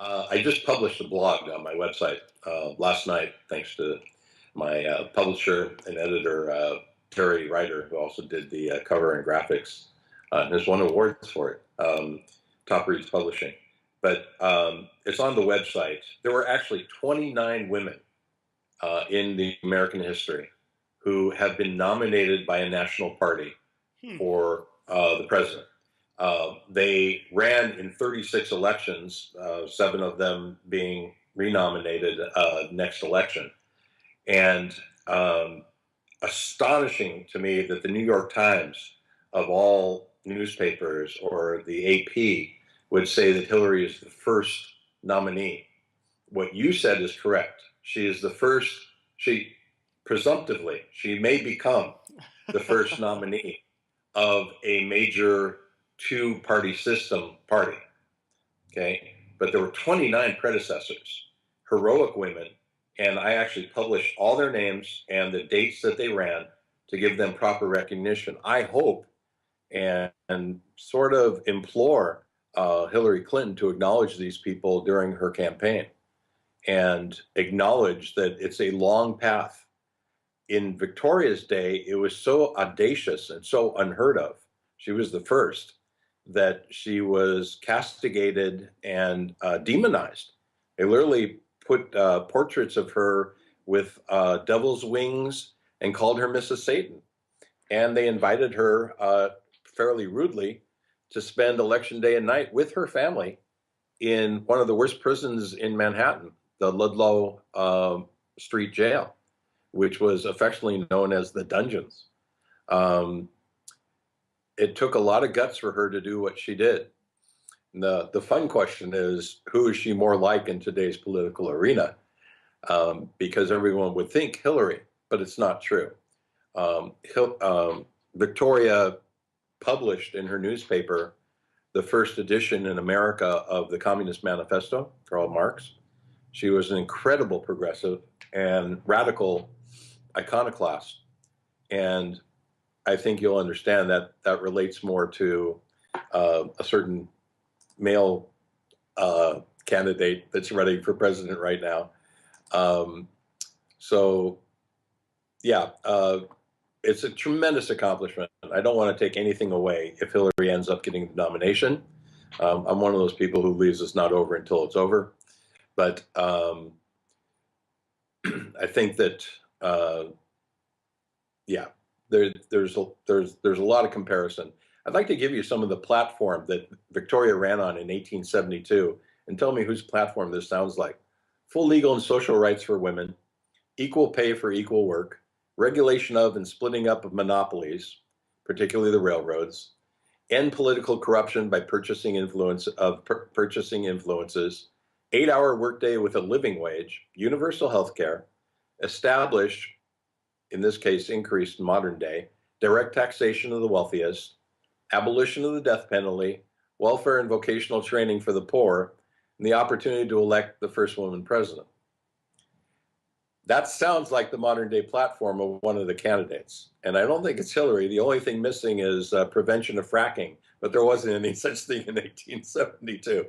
I just published a blog on my website last night, thanks to my publisher and editor, Terry Ryder, who also did the cover and graphics, and has won awards for it, Top Reads Publishing. But it's on the website. There were actually 29 women in the American history who have been nominated by a national party for the president. They ran in 36 elections, 7 of them being renominated next election. And astonishing to me that the New York Times, of all newspapers, or the AP, would say that Hillary is the first nominee. What you said is correct. She is the first, presumptively, she may become the first nominee of a major two-party system party, okay? But there were 29 predecessors, heroic women, and I actually published all their names and the dates that they ran to give them proper recognition. I hope and sort of implore Hillary Clinton to acknowledge these people during her campaign and acknowledge that it's a long path. In Victoria's day, it was so audacious and so unheard of. She was the first, that she was castigated and demonized. They literally put portraits of her with devil's wings and called her Mrs. Satan. And they invited her fairly rudely to spend election day and night with her family in one of the worst prisons in Manhattan, the Ludlow Street Jail, which was affectionately known as the Dungeons. It took a lot of guts for her to do what she did. The fun question is, who is she more like in today's political arena? Because everyone would think Hillary, but it's not true. Victoria published in her newspaper the first edition in America of the Communist Manifesto, Karl Marx. She was an incredible progressive and radical iconoclast. And I think you'll understand that that relates more to a certain male candidate that's running for president right now. It's a tremendous accomplishment. I don't want to take anything away if Hillary ends up getting the nomination. I'm one of those people who believes it's not over until it's over. But I think that, there's a lot of comparison. I'd like to give you some of the platform that Victoria ran on in 1872 and tell me whose platform this sounds like. Full legal and social rights for women, equal pay for equal work, regulation of and splitting up of monopolies, particularly the railroads, end political corruption by purchasing influences, 8-hour workday with a living wage, universal health care, establish, in this case increased modern day, direct taxation of the wealthiest, abolition of the death penalty, welfare and vocational training for the poor, and the opportunity to elect the first woman president. That sounds like the modern day platform of one of the candidates. And I don't think it's Hillary. The only thing missing is prevention of fracking, but there wasn't any such thing in 1872.